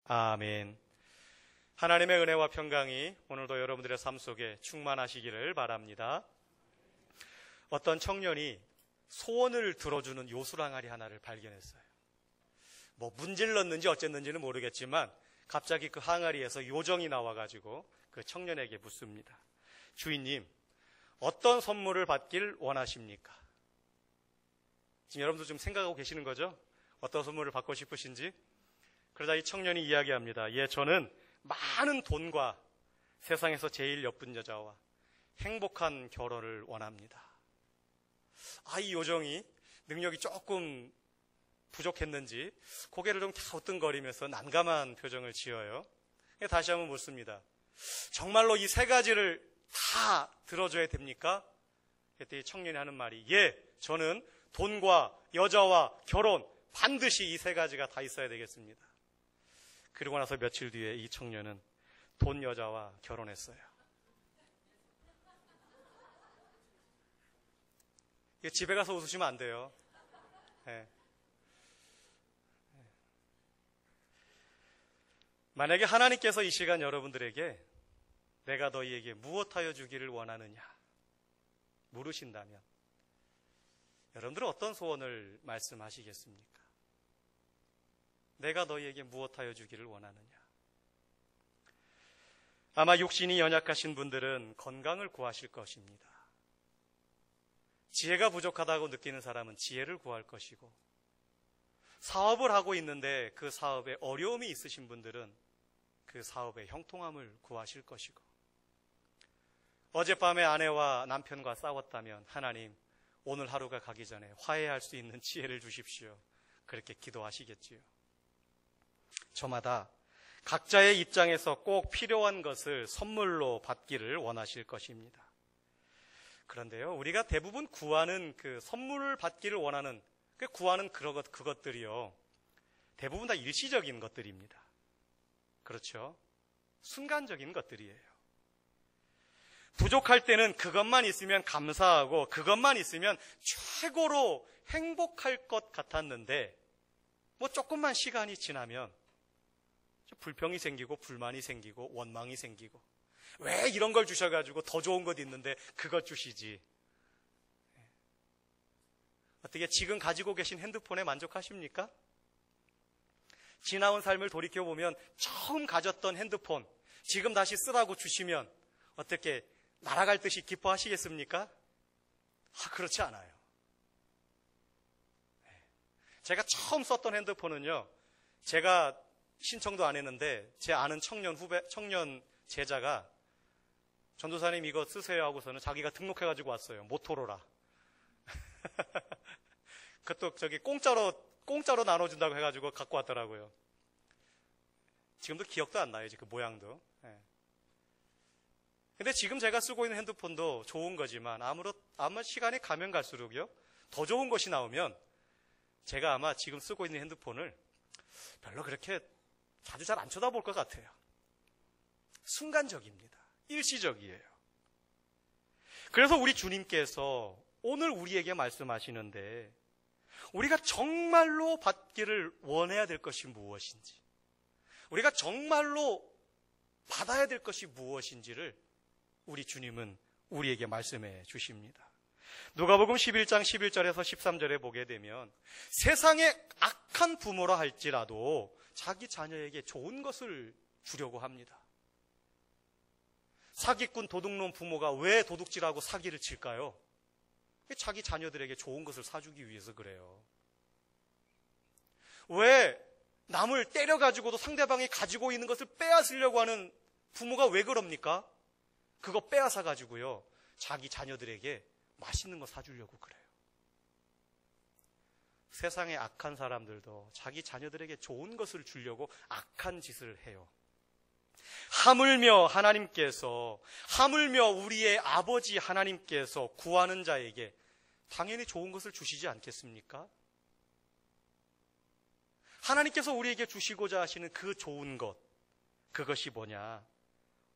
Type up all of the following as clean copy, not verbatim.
아멘. 하나님의 은혜와 평강이 오늘도 여러분들의 삶 속에 충만하시기를 바랍니다. 어떤 청년이 소원을 들어주는 요술항아리 하나를 발견했어요. 뭐 문제를 넣는지 어쨌는지는 모르겠지만 갑자기 그 항아리에서 요정이 나와가지고 그 청년에게 묻습니다. 주인님, 어떤 선물을 받길 원하십니까? 지금 여러분도 좀 생각하고 계시는 거죠? 어떤 선물을 받고 싶으신지? 그러자 이 청년이 이야기합니다. 예, 저는 많은 돈과 세상에서 제일 예쁜 여자와 행복한 결혼을 원합니다. 이 요정이 능력이 조금 부족했는지 고개를 좀 갸우뚱거리면서 난감한 표정을 지어요. 다시 한번 묻습니다. 정말로 이 세 가지를 다 들어줘야 됩니까? 그때 이 청년이 하는 말이 예, 저는 돈과 여자와 결혼 반드시 이 세 가지가 다 있어야 되겠습니다. 그리고 나서 며칠 뒤에 이 청년은 돈 여자와 결혼했어요. 집에 가서 웃으시면 안 돼요. 네. 만약에 하나님께서 이 시간 여러분들에게 내가 너희에게 무엇하여 주기를 원하느냐 물으신다면 여러분들은 어떤 소원을 말씀하시겠습니까? 내가 너희에게 무엇하여 주기를 원하느냐? 아마 육신이 연약하신 분들은 건강을 구하실 것입니다. 지혜가 부족하다고 느끼는 사람은 지혜를 구할 것이고, 사업을 하고 있는데 그 사업에 어려움이 있으신 분들은 그 사업의 형통함을 구하실 것이고, 어젯밤에 아내와 남편과 싸웠다면 하나님, 오늘 하루가 가기 전에 화해할 수 있는 지혜를 주십시오. 그렇게 기도하시겠지요. 저마다 각자의 입장에서 꼭 필요한 것을 선물로 받기를 원하실 것입니다. 그런데요, 우리가 대부분 구하는 그 선물을 받기를 원하는 구하는 그것들이요, 대부분 다 일시적인 것들입니다. 그렇죠? 순간적인 것들이에요. 부족할 때는 그것만 있으면 감사하고 그것만 있으면 최고로 행복할 것 같았는데 뭐 조금만 시간이 지나면 불평이 생기고 불만이 생기고 원망이 생기고 왜 이런 걸 주셔가지고 더 좋은 것 있는데 그것 주시지. 어떻게 지금 가지고 계신 핸드폰에 만족하십니까? 지나온 삶을 돌이켜보면 처음 가졌던 핸드폰 지금 다시 쓰라고 주시면 어떻게 날아갈 듯이 기뻐하시겠습니까? 그렇지 않아요. 제가 처음 썼던 핸드폰은요, 제가 신청도 안 했는데 제 아는 청년 제자가 전도사님 이거 쓰세요 하고서는 자기가 등록해가지고 왔어요. 모토로라. 그것도 공짜로 나눠준다고 해가지고 갖고 왔더라고요. 지금도 기억도 안 나요, 그 모양도. 근데 지금 제가 쓰고 있는 핸드폰도 좋은 거지만 아마 시간이 가면 갈수록요, 더 좋은 것이 나오면 제가 아마 지금 쓰고 있는 핸드폰을 별로 그렇게 자주 잘 안 쳐다볼 것 같아요. 순간적입니다. 일시적이에요. 그래서 우리 주님께서 오늘 우리에게 말씀하시는데 우리가 정말로 받기를 원해야 될 것이 무엇인지, 우리가 정말로 받아야 될 것이 무엇인지를 우리 주님은 우리에게 말씀해 주십니다. 누가복음 11장 11절에서 13절에 보게 되면 세상의 악한 부모라 할지라도 자기 자녀에게 좋은 것을 주려고 합니다. 사기꾼 도둑놈 부모가 왜 도둑질하고 사기를 칠까요? 자기 자녀들에게 좋은 것을 사주기 위해서 그래요. 왜 남을 때려가지고도 상대방이 가지고 있는 것을 빼앗으려고 하는 부모가 왜 그럽니까? 그거 빼앗아가지고요, 자기 자녀들에게 맛있는 거 사주려고 그래요. 세상의 악한 사람들도 자기 자녀들에게 좋은 것을 주려고 악한 짓을 해요. 하물며 우리의 아버지 하나님께서 구하는 자에게 당연히 좋은 것을 주시지 않겠습니까? 하나님께서 우리에게 주시고자 하시는 그 좋은 것, 그것이 뭐냐?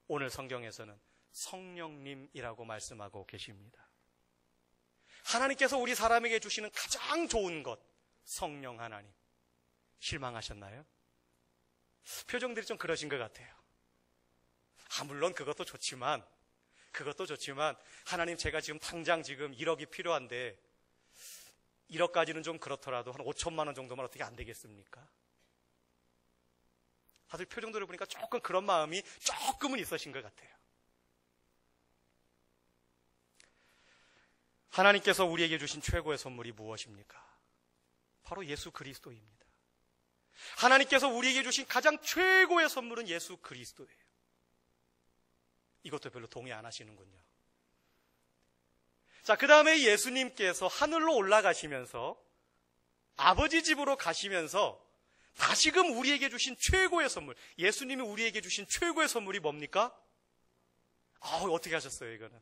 오늘 성경에서는 성령님이라고 말씀하고 계십니다. 하나님께서 우리 사람에게 주시는 가장 좋은 것, 성령 하나님. 실망하셨나요? 표정들이 좀 그러신 것 같아요. 물론 그것도 좋지만 하나님, 제가 지금 당장 지금 1억이 필요한데 1억까지는 좀 그렇더라도 한 5천만 원 정도만 어떻게 안 되겠습니까? 다들 표정들을 보니까 조금 그런 마음이 조금은 있으신 것 같아요. 하나님께서 우리에게 주신 최고의 선물이 무엇입니까? 바로 예수 그리스도입니다. 하나님께서 우리에게 주신 가장 최고의 선물은 예수 그리스도예요. 이것도 별로 동의 안 하시는군요. 자, 그 다음에 예수님께서 하늘로 올라가시면서 아버지 집으로 가시면서 다시금 우리에게 주신 최고의 선물, 예수님이 우리에게 주신 최고의 선물이 뭡니까? 어떻게 하셨어요, 이거는?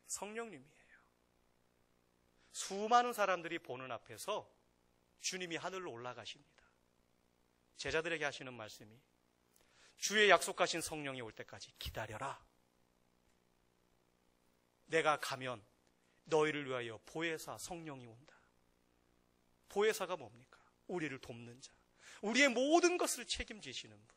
성령님이에요. 수많은 사람들이 보는 앞에서 주님이 하늘로 올라가십니다. 제자들에게 하시는 말씀이 주의 약속하신 성령이 올 때까지 기다려라. 내가 가면 너희를 위하여 보혜사 성령이 온다. 보혜사가 뭡니까? 우리를 돕는 자, 우리의 모든 것을 책임지시는 분.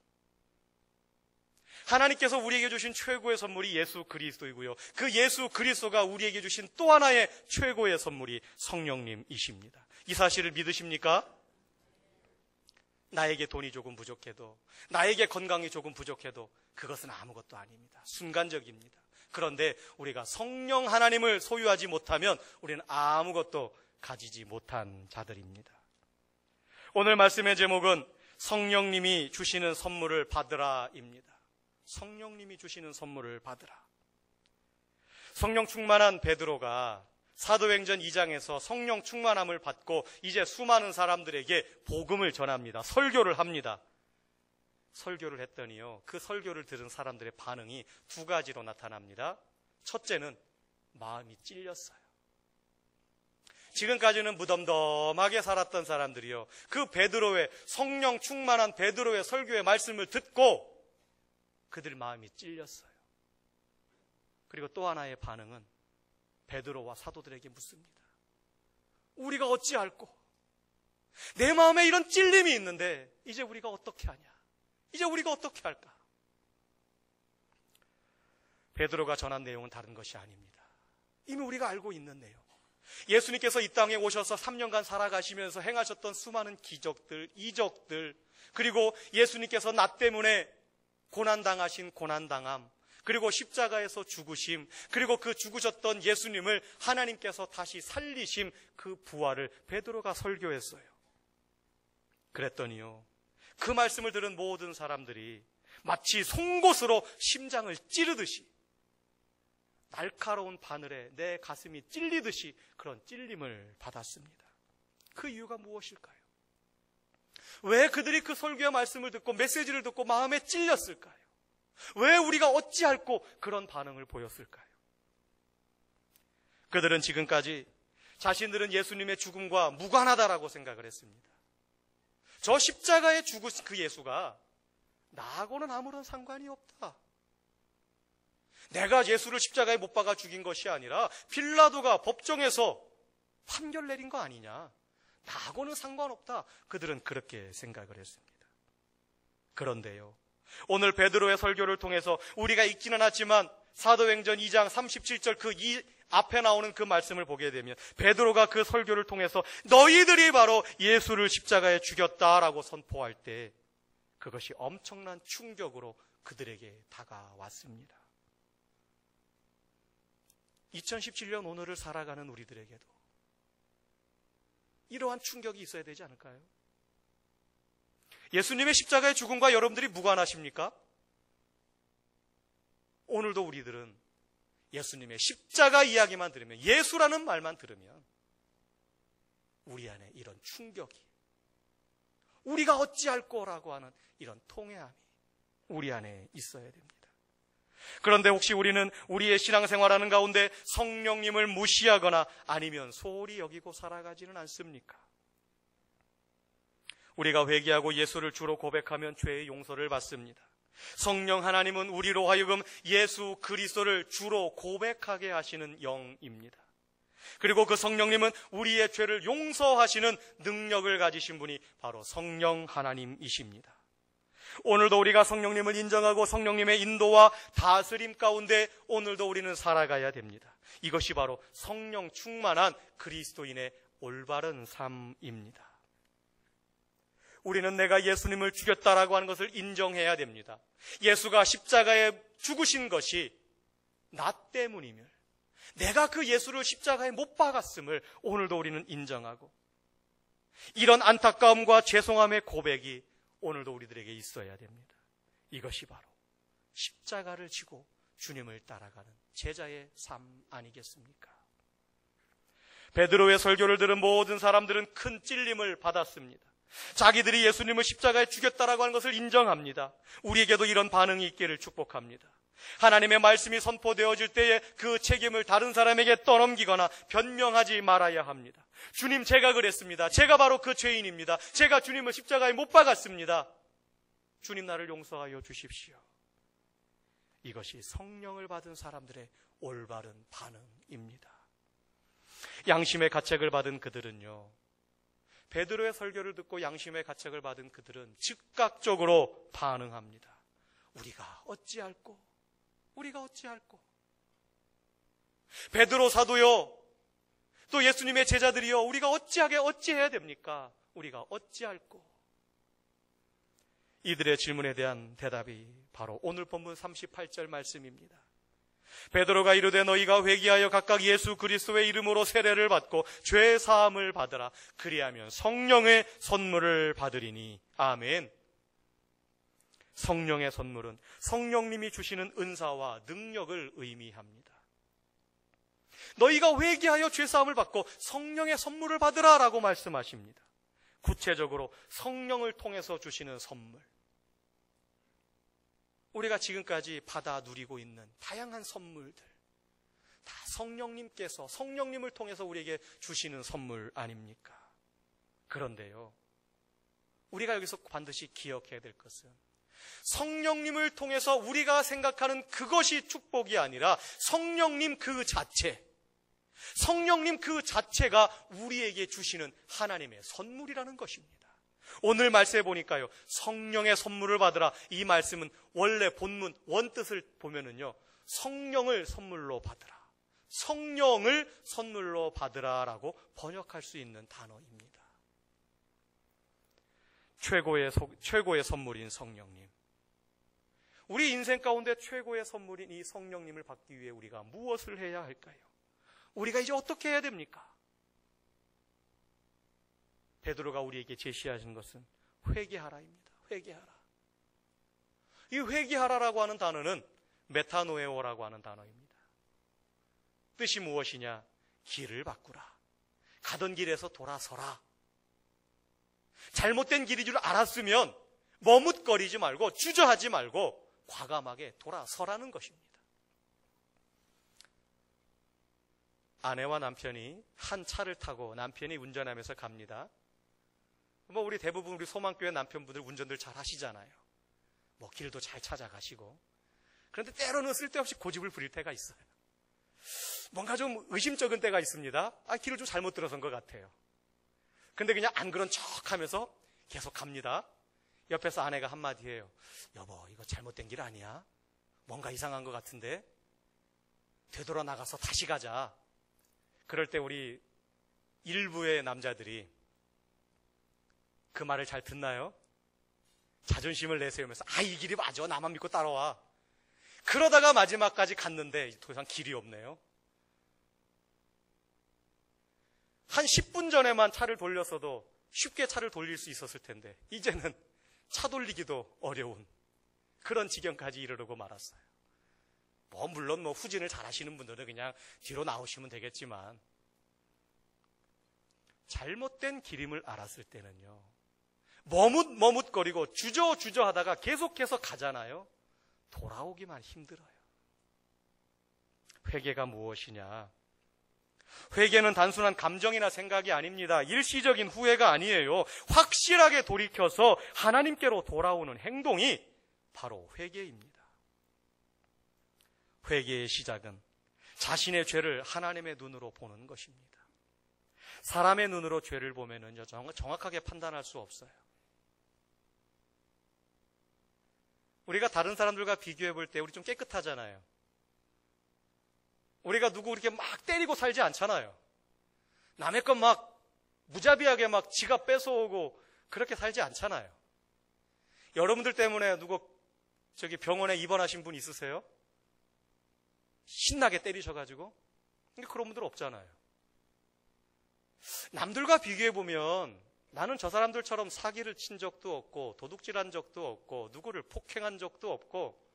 하나님께서 우리에게 주신 최고의 선물이 예수 그리스도이고요, 그 예수 그리스도가 우리에게 주신 또 하나의 최고의 선물이 성령님이십니다. 이 사실을 믿으십니까? 나에게 돈이 조금 부족해도, 나에게 건강이 조금 부족해도 그것은 아무것도 아닙니다. 순간적입니다. 그런데 우리가 성령 하나님을 소유하지 못하면 우리는 아무것도 가지지 못한 자들입니다. 오늘 말씀의 제목은 성령님이 주시는 선물을 받으라입니다. 성령님이 주시는 선물을 받으라. 성령 충만한 베드로가 사도행전 2장에서 성령 충만함을 받고 이제 수많은 사람들에게 복음을 전합니다. 설교를 합니다. 설교를 했더니요, 그 설교를 들은 사람들의 반응이 두 가지로 나타납니다. 첫째는 마음이 찔렸어요. 지금까지는 무덤덤하게 살았던 사람들이요, 그 베드로의, 성령 충만한 베드로의 설교의 말씀을 듣고 그들 마음이 찔렸어요. 그리고 또 하나의 반응은 베드로와 사도들에게 묻습니다. 우리가 어찌할꼬? 내 마음에 이런 찔림이 있는데 이제 우리가 어떻게 하냐? 이제 우리가 어떻게 할까? 베드로가 전한 내용은 다른 것이 아닙니다. 이미 우리가 알고 있는 내용. 예수님께서 이 땅에 오셔서 3년간 살아가시면서 행하셨던 수많은 기적들, 이적들, 그리고 예수님께서 나 때문에 고난당하신 고난당함, 그리고 십자가에서 죽으심, 그리고 그 죽으셨던 예수님을 하나님께서 다시 살리심, 그 부활을 베드로가 설교했어요. 그랬더니요, 그 말씀을 들은 모든 사람들이 마치 송곳으로 심장을 찌르듯이, 날카로운 바늘에 내 가슴이 찔리듯이 그런 찔림을 받았습니다. 그 이유가 무엇일까요? 왜 그들이 그 설교의 말씀을 듣고 메시지를 듣고 마음에 찔렸을까요? 왜 우리가 어찌할꼬 그런 반응을 보였을까요? 그들은 지금까지 자신들은 예수님의 죽음과 무관하다라고 생각을 했습니다. 저 십자가에 죽으신 그 예수가 나하고는 아무런 상관이 없다. 내가 예수를 십자가에 못 박아 죽인 것이 아니라 빌라도가 법정에서 판결 내린 거 아니냐. 나하고는 상관없다. 그들은 그렇게 생각을 했습니다. 그런데요, 오늘 베드로의 설교를 통해서 우리가 읽지는 않았지만 사도행전 2장 37절 그 앞에 나오는 그 말씀을 보게 되면 베드로가 그 설교를 통해서 너희들이 바로 예수를 십자가에 죽였다라고 선포할 때 그것이 엄청난 충격으로 그들에게 다가왔습니다. 2017년 오늘을 살아가는 우리들에게도 이러한 충격이 있어야 되지 않을까요? 예수님의 십자가의 죽음과 여러분들이 무관하십니까? 오늘도 우리들은 예수님의 십자가 이야기만 들으면, 예수라는 말만 들으면 우리 안에 이런 충격이, 우리가 어찌할 거라고 하는 이런 통회함이 우리 안에 있어야 됩니다. 그런데 혹시 우리는 우리의 신앙생활하는 가운데 성령님을 무시하거나 아니면 소홀히 여기고 살아가지는 않습니까? 우리가 회개하고 예수를 주로 고백하면 죄의 용서를 받습니다. 성령 하나님은 우리로 하여금 예수 그리스도를 주로 고백하게 하시는 영입니다. 그리고 그 성령님은 우리의 죄를 용서하시는 능력을 가지신 분이 바로 성령 하나님이십니다. 오늘도 우리가 성령님을 인정하고 성령님의 인도와 다스림 가운데 오늘도 우리는 살아가야 됩니다. 이것이 바로 성령 충만한 그리스도인의 올바른 삶입니다. 우리는 내가 예수님을 죽였다라고 하는 것을 인정해야 됩니다. 예수가 십자가에 죽으신 것이 나 때문임을, 내가 그 예수를 십자가에 못 박았음을 오늘도 우리는 인정하고, 이런 안타까움과 죄송함의 고백이 오늘도 우리들에게 있어야 됩니다. 이것이 바로 십자가를 지고 주님을 따라가는 제자의 삶 아니겠습니까? 베드로의 설교를 들은 모든 사람들은 큰 찔림을 받았습니다. 자기들이 예수님을 십자가에 죽였다라고 하는 것을 인정합니다. 우리에게도 이런 반응이 있기를 축복합니다. 하나님의 말씀이 선포되어질 때에 그 책임을 다른 사람에게 떠넘기거나 변명하지 말아야 합니다. 주님, 제가 그랬습니다. 제가 바로 그 죄인입니다. 제가 주님을 십자가에 못 박았습니다. 주님, 나를 용서하여 주십시오. 이것이 성령을 받은 사람들의 올바른 반응입니다. 양심의 가책을 받은 그들은요, 베드로의 설교를 듣고 양심의 가책을 받은 그들은 즉각적으로 반응합니다. 우리가 어찌할꼬? 우리가 어찌할꼬? 베드로 사도요, 또 예수님의 제자들이요, 우리가 어찌해야 됩니까? 우리가 어찌할꼬? 이들의 질문에 대한 대답이 바로 오늘 본문 38절 말씀입니다. 베드로가 이르되 너희가 회개하여 각각 예수 그리스도의 이름으로 세례를 받고 죄 사함을 받으라. 그리하면 성령의 선물을 받으리니. 아멘. 성령의 선물은 성령님이 주시는 은사와 능력을 의미합니다. 너희가 회개하여 죄 사함을 받고 성령의 선물을 받으라 라고 말씀하십니다. 구체적으로 성령을 통해서 주시는 선물, 우리가 지금까지 받아 누리고 있는 다양한 선물들, 다 성령님께서, 성령님을 통해서 우리에게 주시는 선물 아닙니까? 그런데요, 우리가 여기서 반드시 기억해야 될 것은 성령님을 통해서 우리가 생각하는 그것이 축복이 아니라 성령님 그 자체, 성령님 그 자체가 우리에게 주시는 하나님의 선물이라는 것입니다. 오늘 말씀에 보니까요, 성령의 선물을 받으라, 이 말씀은 원래 본문 원뜻을 보면은요, 성령을 선물로 받으라, 성령을 선물로 받으라라고 번역할 수 있는 단어입니다. 최고의 선물인 성령님, 우리 인생 가운데 최고의 선물인 이 성령님을 받기 위해 우리가 무엇을 해야 할까요? 우리가 이제 어떻게 해야 됩니까? 베드로가 우리에게 제시하신 것은 회개하라입니다. 회개하라. 이 회개하라라고 하는 단어는 메타노에오라고 하는 단어입니다. 뜻이 무엇이냐? 길을 바꾸라. 가던 길에서 돌아서라. 잘못된 길인 줄 알았으면 머뭇거리지 말고 주저하지 말고 과감하게 돌아서라는 것입니다. 아내와 남편이 한 차를 타고 남편이 운전하면서 갑니다. 우리 대부분 우리 소망교회 남편분들 운전들 잘 하시잖아요. 길도 잘 찾아가시고. 그런데 때로는 쓸데없이 고집을 부릴 때가 있어요. 뭔가 좀 의심쩍은 때가 있습니다. 길을 좀 잘못 들어선 것 같아요. 근데 그냥 안 그런 척 하면서 계속 갑니다. 옆에서 아내가 한마디 해요. 여보, 이거 잘못된 길 아니야? 뭔가 이상한 것 같은데? 되돌아 나가서 다시 가자. 그럴 때 우리 일부의 남자들이 그 말을 잘 듣나요? 자존심을 내세우면서 이 길이 맞아, 나만 믿고 따라와. 그러다가 마지막까지 갔는데 더 이상 길이 없네요. 한 10분 전에만 차를 돌렸어도 쉽게 차를 돌릴 수 있었을 텐데 이제는 차 돌리기도 어려운 그런 지경까지 이르르고 말았어요. 물론 후진을 잘 하시는 분들은 그냥 뒤로 나오시면 되겠지만, 잘못된 길임을 알았을 때는요, 머뭇거리고 주저 하다가 계속해서 가잖아요. 돌아오기만 힘들어요. 회개가 무엇이냐? 회개는 단순한 감정이나 생각이 아닙니다. 일시적인 후회가 아니에요. 확실하게 돌이켜서 하나님께로 돌아오는 행동이 바로 회개입니다. 회개의 시작은 자신의 죄를 하나님의 눈으로 보는 것입니다. 사람의 눈으로 죄를 보면은요, 정확하게 판단할 수 없어요. 우리가 다른 사람들과 비교해 볼 때 우리 좀 깨끗하잖아요. 우리가 누구 이렇게 막 때리고 살지 않잖아요. 남의 것 막 무자비하게 막 지가 뺏어오고 그렇게 살지 않잖아요. 여러분들 때문에 누구 병원에 입원하신 분 있으세요? 신나게 때리셔가지고? 그런 분들 없잖아요. 남들과 비교해 보면 나는 저 사람들처럼 사기를 친 적도 없고 도둑질한 적도 없고 누구를 폭행한 적도 없고,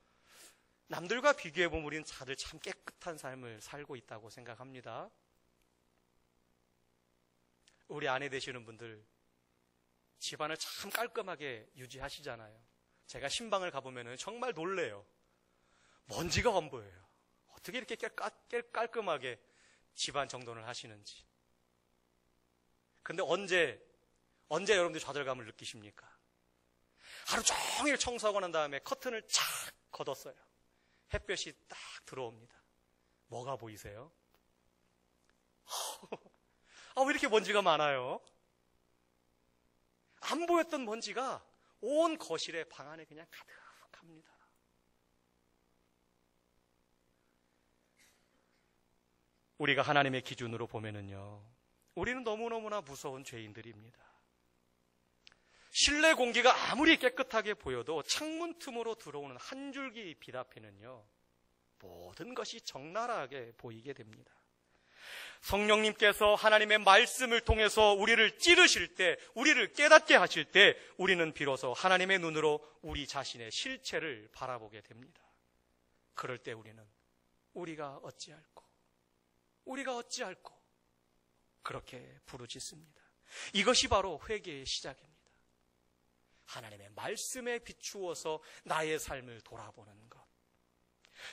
남들과 비교해 보면 우리는 다들 참 깨끗한 삶을 살고 있다고 생각합니다. 우리 아내 되시는 분들 집안을 참 깔끔하게 유지하시잖아요. 제가 신방을 가보면 정말 놀래요. 먼지가 안 보여요. 어떻게 이렇게 깔끔하게 집안 정돈을 하시는지. 근데 언제 여러분들이 좌절감을 느끼십니까? 하루 종일 청소하고 난 다음에 커튼을 착 걷었어요. 햇볕이 딱 들어옵니다. 뭐가 보이세요? 왜 이렇게 먼지가 많아요? 안 보였던 먼지가 온 거실에, 방 안에 그냥 가득합니다. 우리가 하나님의 기준으로 보면은요, 우리는 너무너무나 무서운 죄인들입니다. 실내 공기가 아무리 깨끗하게 보여도 창문 틈으로 들어오는 한 줄기 빛 앞에는요, 모든 것이 적나라하게 보이게 됩니다. 성령님께서 하나님의 말씀을 통해서 우리를 찌르실 때, 우리를 깨닫게 하실 때, 우리는 비로소 하나님의 눈으로 우리 자신의 실체를 바라보게 됩니다. 그럴 때 우리는 우리가 어찌할꼬 그렇게 부르짖습니다. 이것이 바로 회개의 시작입니다. 하나님의 말씀에 비추어서 나의 삶을 돌아보는 것.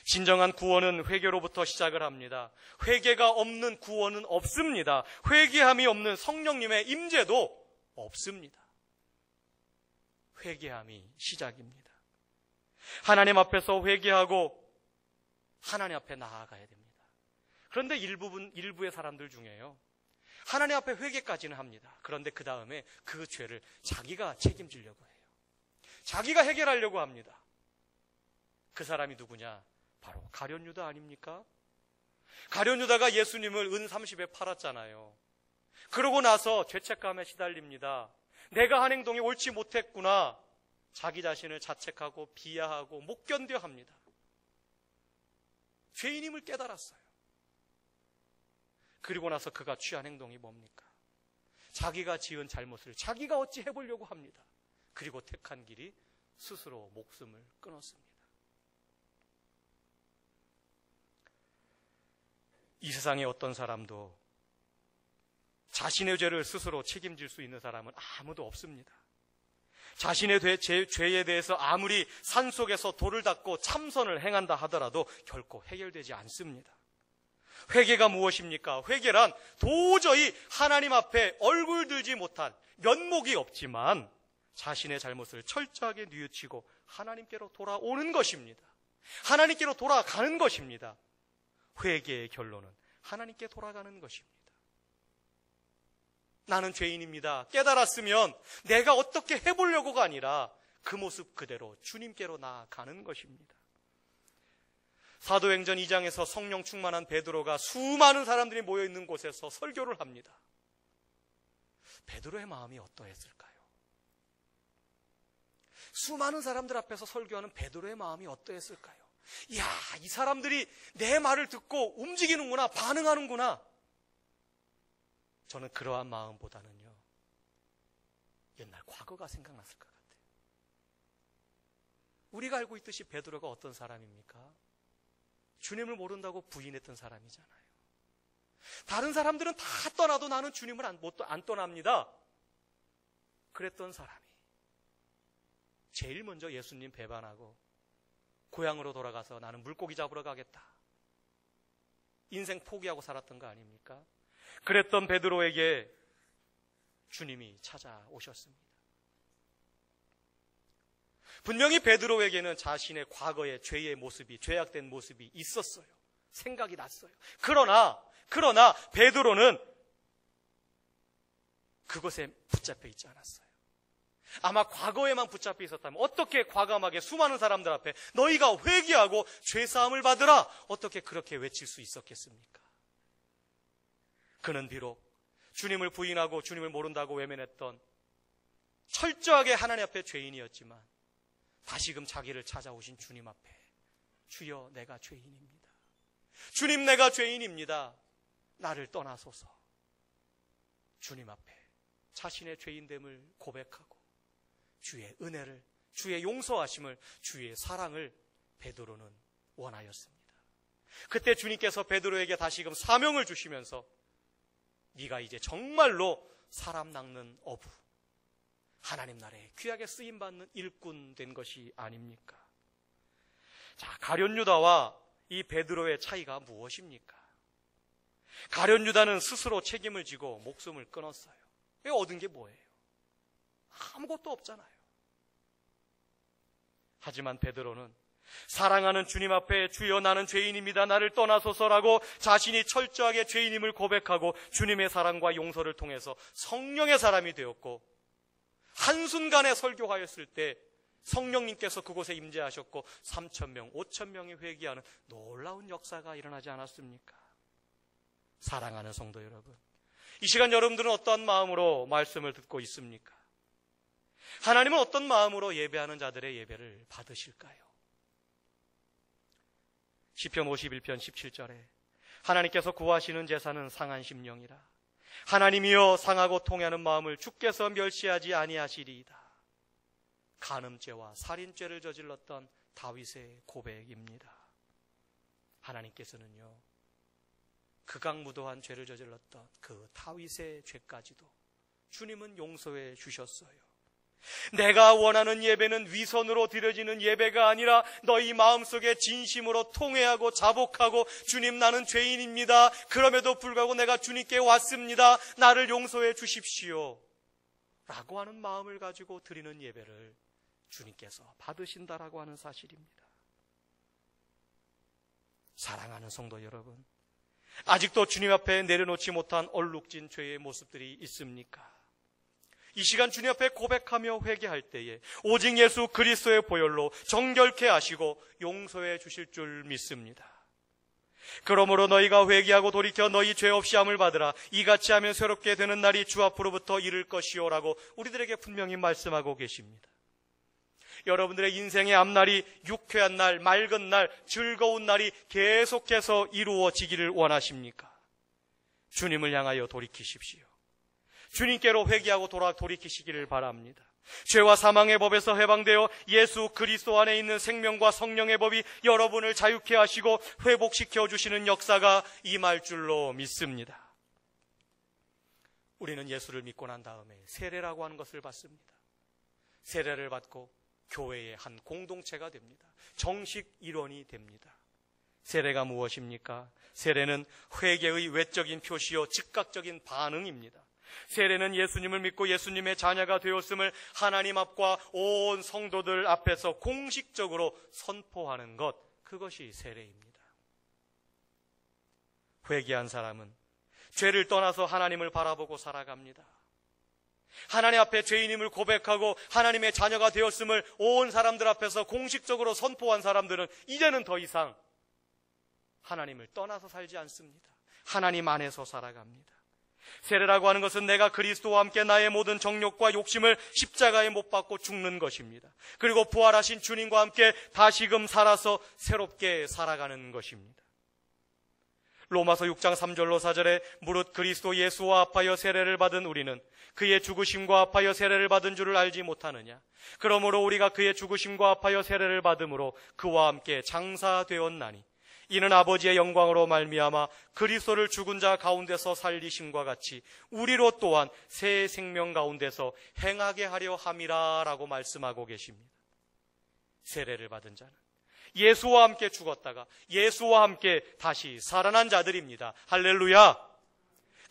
진정한 구원은 회개로부터 시작을 합니다. 회개가 없는 구원은 없습니다. 회개함이 없는 성령님의 임재도 없습니다. 회개함이 시작입니다. 하나님 앞에서 회개하고 하나님 앞에 나아가야 됩니다. 그런데 일부의 사람들 중에요, 하나님 앞에 회개까지는 합니다. 그런데 그 다음에 그 죄를 자기가 책임지려고 해요. 자기가 해결하려고 합니다. 그 사람이 누구냐? 바로 가룟 유다 아닙니까? 가룟 유다가 예수님을 은 30에 팔았잖아요. 그러고 나서 죄책감에 시달립니다. 내가 한 행동이 옳지 못했구나. 자기 자신을 자책하고 비하하고 못 견뎌 합니다. 죄인임을 깨달았어요. 그리고 나서 그가 취한 행동이 뭡니까? 자기가 지은 잘못을 자기가 어찌 해보려고 합니다. 그리고 택한 길이 스스로 목숨을 끊었습니다. 이 세상에 어떤 사람도 자신의 죄를 스스로 책임질 수 있는 사람은 아무도 없습니다. 자신의 죄에 대해서 아무리 산속에서 돌을 닦고 참선을 행한다 하더라도 결코 해결되지 않습니다. 회개가 무엇입니까? 회개란 도저히 하나님 앞에 얼굴 들지 못한, 면목이 없지만 자신의 잘못을 철저하게 뉘우치고 하나님께로 돌아오는 것입니다. 하나님께로 돌아가는 것입니다. 회개의 결론은 하나님께 돌아가는 것입니다. 나는 죄인입니다. 깨달았으면 내가 어떻게 해보려고가 아니라 그 모습 그대로 주님께로 나아가는 것입니다. 사도행전 2장에서 성령 충만한 베드로가 수많은 사람들이 모여있는 곳에서 설교를 합니다. 베드로의 마음이 어떠했을까요? 수많은 사람들 앞에서 설교하는 베드로의 마음이 어떠했을까요? 이야, 이 사람들이 내 말을 듣고 움직이는구나, 반응하는구나. 저는 그러한 마음보다는요, 옛날 과거가 생각났을 것 같아요. 우리가 알고 있듯이 베드로가 어떤 사람입니까? 주님을 모른다고 부인했던 사람이잖아요. 다른 사람들은 다 떠나도 나는 주님을 안 떠납니다. 그랬던 사람이 제일 먼저 예수님 배반하고 고향으로 돌아가서 나는 물고기 잡으러 가겠다. 인생 포기하고 살았던 거 아닙니까? 그랬던 베드로에게 주님이 찾아오셨습니다. 분명히 베드로에게는 자신의 과거의 죄의 모습이, 죄악된 모습이 있었어요. 생각이 났어요. 그러나 베드로는 그것에 붙잡혀 있지 않았어요. 아마 과거에만 붙잡혀 있었다면 어떻게 과감하게 수많은 사람들 앞에 너희가 회개하고 죄사함을 받으라, 어떻게 그렇게 외칠 수 있었겠습니까? 그는 비록 주님을 부인하고 주님을 모른다고 외면했던 철저하게 하나님 앞에 죄인이었지만 다시금 자기를 찾아오신 주님 앞에 주여 내가 죄인입니다. 주님 내가 죄인입니다. 나를 떠나소서. 주님 앞에 자신의 죄인됨을 고백하고 주의 은혜를, 주의 용서하심을, 주의 사랑을 베드로는 원하였습니다. 그때 주님께서 베드로에게 다시금 사명을 주시면서 네가 이제 정말로 사람 낚는 어부, 하나님 나라에 귀하게 쓰임받는 일꾼 된 것이 아닙니까? 자, 가룟 유다와 이 베드로의 차이가 무엇입니까? 가룟 유다는 스스로 책임을 지고 목숨을 끊었어요. 얻은 게 뭐예요? 아무것도 없잖아요. 하지만 베드로는 사랑하는 주님 앞에 주여 나는 죄인입니다, 나를 떠나소서라고 자신이 철저하게 죄인임을 고백하고 주님의 사랑과 용서를 통해서 성령의 사람이 되었고, 한순간에 설교하였을 때 성령님께서 그곳에 임재하셨고 3,000명, 5,000명이 회개하는 놀라운 역사가 일어나지 않았습니까? 사랑하는 성도 여러분, 이 시간 여러분들은 어떠한 마음으로 말씀을 듣고 있습니까? 하나님은 어떤 마음으로 예배하는 자들의 예배를 받으실까요? 시편 51편 17절에 하나님께서 구하시는 제사는 상한 심령이라. 하나님이여 상하고 통하는 마음을 주께서 멸시하지 아니하시리이다. 간음죄와 살인죄를 저질렀던 다윗의 고백입니다. 하나님께서는요, 극악무도한 죄를 저질렀던 그 다윗의 죄까지도 주님은 용서해 주셨어요. 내가 원하는 예배는 위선으로 드려지는 예배가 아니라 너희 마음속에 진심으로 통회하고 자복하고 주님 나는 죄인입니다, 그럼에도 불구하고 내가 주님께 왔습니다, 나를 용서해 주십시오 라고 하는 마음을 가지고 드리는 예배를 주님께서 받으신다라고 하는 사실입니다. 사랑하는 성도 여러분, 아직도 주님 앞에 내려놓지 못한 얼룩진 죄의 모습들이 있습니까? 이 시간 주님 앞에 고백하며 회개할 때에 오직 예수 그리스도의 보혈로 정결케 하시고 용서해 주실 줄 믿습니다. 그러므로 너희가 회개하고 돌이켜 너희 죄 없이 함을 받으라. 이같이 하면 새롭게 되는 날이 주 앞으로부터 이를 것이요라고 우리들에게 분명히 말씀하고 계십니다. 여러분들의 인생의 앞날이 유쾌한 날, 맑은 날, 즐거운 날이 계속해서 이루어지기를 원하십니까? 주님을 향하여 돌이키십시오. 주님께로 회개하고 돌이키시기를 바랍니다. 죄와 사망의 법에서 해방되어 예수 그리스도 안에 있는 생명과 성령의 법이 여러분을 자유케 하시고 회복시켜 주시는 역사가 임할 줄로 믿습니다. 우리는 예수를 믿고 난 다음에 세례라고 하는 것을 받습니다. 세례를 받고 교회의 한 공동체가 됩니다. 정식 일원이 됩니다. 세례가 무엇입니까? 세례는 회개의 외적인 표시요 즉각적인 반응입니다. 세례는 예수님을 믿고 예수님의 자녀가 되었음을 하나님 앞과 온 성도들 앞에서 공식적으로 선포하는 것, 그것이 세례입니다. 회개한 사람은 죄를 떠나서 하나님을 바라보고 살아갑니다. 하나님 앞에 죄인임을 고백하고 하나님의 자녀가 되었음을 온 사람들 앞에서 공식적으로 선포한 사람들은 이제는 더 이상 하나님을 떠나서 살지 않습니다. 하나님 안에서 살아갑니다. 세례라고 하는 것은 내가 그리스도와 함께 나의 모든 정욕과 욕심을 십자가에 못 박고 죽는 것입니다. 그리고 부활하신 주님과 함께 다시금 살아서 새롭게 살아가는 것입니다. 로마서 6장 3절로 4절에 무릇 그리스도 예수와 합하여 세례를 받은 우리는 그의 죽으심과 합하여 세례를 받은 줄을 알지 못하느냐? 그러므로 우리가 그의 죽으심과 합하여 세례를 받음으로 그와 함께 장사되었나니 이는 아버지의 영광으로 말미암아 그리스도를 죽은 자 가운데서 살리심과 같이 우리로 또한 새 생명 가운데서 행하게 하려 함이라 라고 말씀하고 계십니다. 세례를 받은 자는 예수와 함께 죽었다가 예수와 함께 다시 살아난 자들입니다. 할렐루야.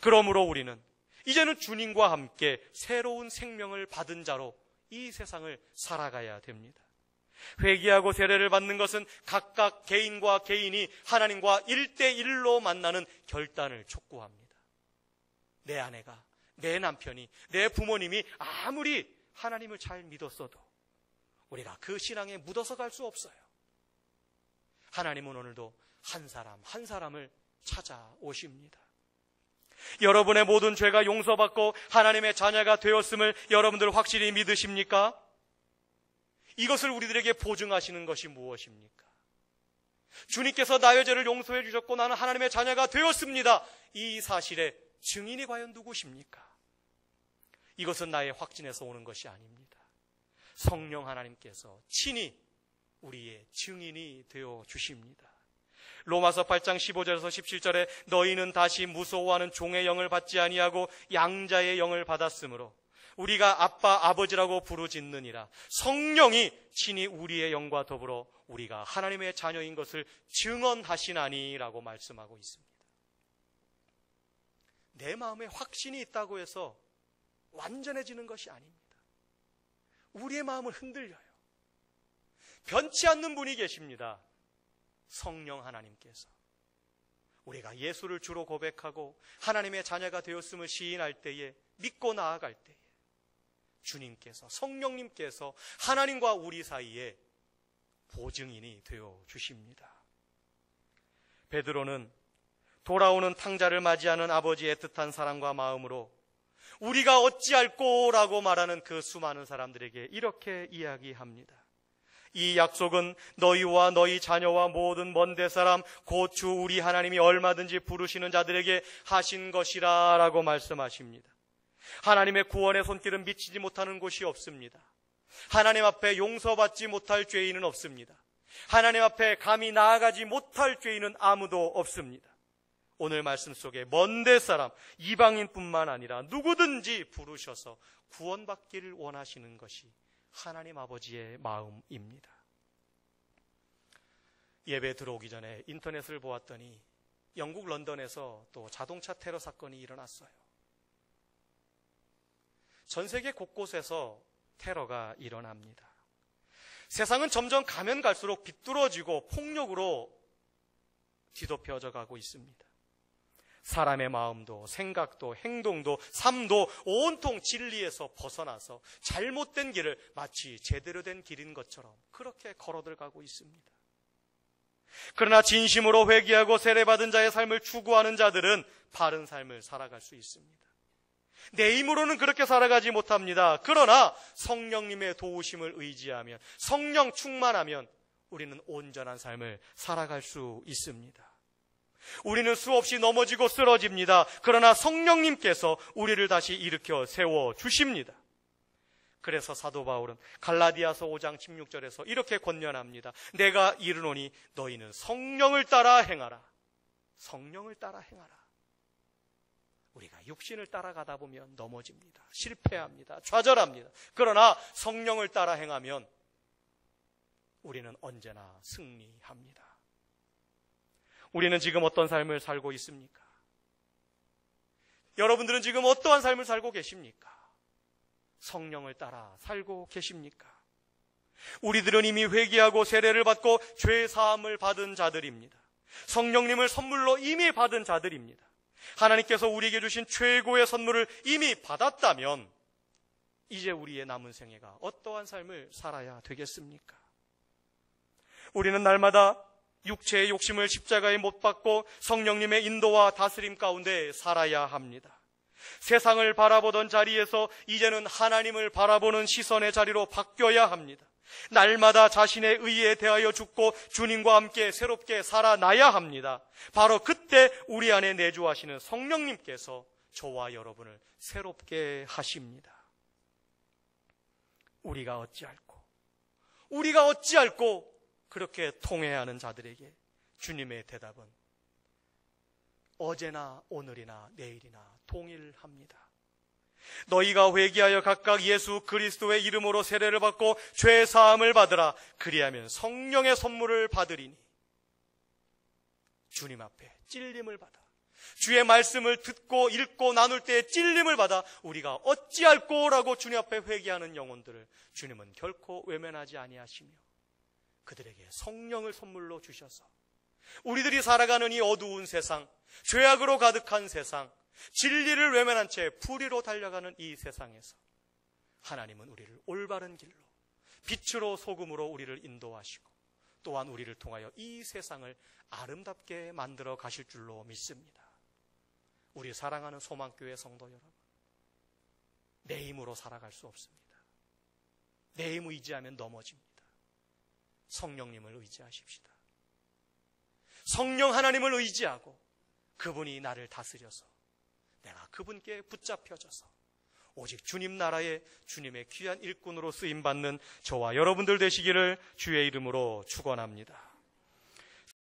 그러므로 우리는 이제는 주님과 함께 새로운 생명을 받은 자로 이 세상을 살아가야 됩니다. 회개하고 세례를 받는 것은 각각 개인과 개인이 하나님과 1대1로 만나는 결단을 촉구합니다. 내 아내가, 내 남편이, 내 부모님이 아무리 하나님을 잘 믿었어도 우리가 그 신앙에 묻어서 갈 수 없어요. 하나님은 오늘도 한 사람 한 사람을 찾아오십니다. 여러분의 모든 죄가 용서받고 하나님의 자녀가 되었음을 여러분들 확실히 믿으십니까? 이것을 우리들에게 보증하시는 것이 무엇입니까? 주님께서 나의 죄를 용서해 주셨고 나는 하나님의 자녀가 되었습니다. 이 사실의 증인이 과연 누구십니까? 이것은 나의 확신에서 오는 것이 아닙니다. 성령 하나님께서 친히 우리의 증인이 되어 주십니다. 로마서 8장 15절에서 17절에 너희는 다시 무서워하는 종의 영을 받지 아니하고 양자의 영을 받았으므로 우리가 아빠 아버지라고 부르짖느니라. 성령이 친히 우리의 영과 더불어 우리가 하나님의 자녀인 것을 증언하시나니라고 말씀하고 있습니다. 내 마음에 확신이 있다고 해서 완전해지는 것이 아닙니다. 우리의 마음은 흔들려요. 변치 않는 분이 계십니다. 성령 하나님께서. 우리가 예수를 주로 고백하고 하나님의 자녀가 되었음을 시인할 때에, 믿고 나아갈 때에 주님께서, 성령님께서 하나님과 우리 사이에 보증인이 되어 주십니다. 베드로는 돌아오는 탕자를 맞이하는 아버지의 애틋한 사랑과 마음으로 우리가 어찌할꼬 라고 말하는 그 수많은 사람들에게 이렇게 이야기합니다. 이 약속은 너희와 너희 자녀와 모든 먼데 사람 곧 주 우리 하나님이 얼마든지 부르시는 자들에게 하신 것이라 라고 말씀하십니다. 하나님의 구원의 손길은 미치지 못하는 곳이 없습니다. 하나님 앞에 용서받지 못할 죄인은 없습니다. 하나님 앞에 감히 나아가지 못할 죄인은 아무도 없습니다. 오늘 말씀 속에 먼데 사람, 이방인뿐만 아니라 누구든지 부르셔서 구원받기를 원하시는 것이 하나님 아버지의 마음입니다. 예배 들어오기 전에 인터넷을 보았더니 영국 런던에서 또 자동차 테러 사건이 일어났어요. 전 세계 곳곳에서 테러가 일어납니다. 세상은 점점 가면 갈수록 비뚤어지고 폭력으로 뒤덮여져 가고 있습니다. 사람의 마음도 생각도 행동도 삶도 온통 진리에서 벗어나서 잘못된 길을 마치 제대로 된 길인 것처럼 그렇게 걸어들어가고 있습니다. 그러나 진심으로 회개하고 세례받은 자의 삶을 추구하는 자들은 바른 삶을 살아갈 수 있습니다. 내 힘으로는 그렇게 살아가지 못합니다. 그러나 성령님의 도우심을 의지하면, 성령 충만하면 우리는 온전한 삶을 살아갈 수 있습니다. 우리는 수없이 넘어지고 쓰러집니다. 그러나 성령님께서 우리를 다시 일으켜 세워주십니다. 그래서 사도 바울은 갈라디아서 5장 16절에서 이렇게 권면합니다. 내가 이르노니 너희는 성령을 따라 행하라. 성령을 따라 행하라. 우리가 육신을 따라가다 보면 넘어집니다. 실패합니다. 좌절합니다. 그러나 성령을 따라 행하면 우리는 언제나 승리합니다. 우리는 지금 어떤 삶을 살고 있습니까? 여러분들은 지금 어떠한 삶을 살고 계십니까? 성령을 따라 살고 계십니까? 우리들은 이미 회개하고 세례를 받고 죄 사함을 받은 자들입니다. 성령님을 선물로 이미 받은 자들입니다. 하나님께서 우리에게 주신 최고의 선물을 이미 받았다면 이제 우리의 남은 생애가 어떠한 삶을 살아야 되겠습니까? 우리는 날마다 육체의 욕심을 십자가에 못 박고 성령님의 인도와 다스림 가운데 살아야 합니다. 세상을 바라보던 자리에서 이제는 하나님을 바라보는 시선의 자리로 바뀌어야 합니다. 날마다 자신의 의에 대하여 죽고 주님과 함께 새롭게 살아나야 합니다. 바로 그때 우리 안에 내주하시는 성령님께서 저와 여러분을 새롭게 하십니다. 우리가 어찌할꼬 그렇게 통회하는 자들에게 주님의 대답은 어제나 오늘이나 내일이나 동일합니다. 너희가 회개하여 각각 예수 그리스도의 이름으로 세례를 받고 죄 사함을 받으라. 그리하면 성령의 선물을 받으리니. 주님 앞에 찔림을 받아, 주의 말씀을 듣고 읽고 나눌 때 찔림을 받아 우리가 어찌할꼬라고 주님 앞에 회개하는 영혼들을 주님은 결코 외면하지 아니하시며 그들에게 성령을 선물로 주셔서 우리들이 살아가는 이 어두운 세상, 죄악으로 가득한 세상, 진리를 외면한 채 불의로 달려가는 이 세상에서 하나님은 우리를 올바른 길로, 빛으로 소금으로 우리를 인도하시고 또한 우리를 통하여 이 세상을 아름답게 만들어 가실 줄로 믿습니다. 우리 사랑하는 소망교회 성도 여러분, 내 힘으로 살아갈 수 없습니다. 내 힘 의지하면 넘어집니다. 성령님을 의지하십시다. 성령 하나님을 의지하고 그분이 나를 다스려서 내가 그분께 붙잡혀져서 오직 주님 나라의 주님의 귀한 일꾼으로 쓰임받는 저와 여러분들 되시기를 주의 이름으로 축원합니다.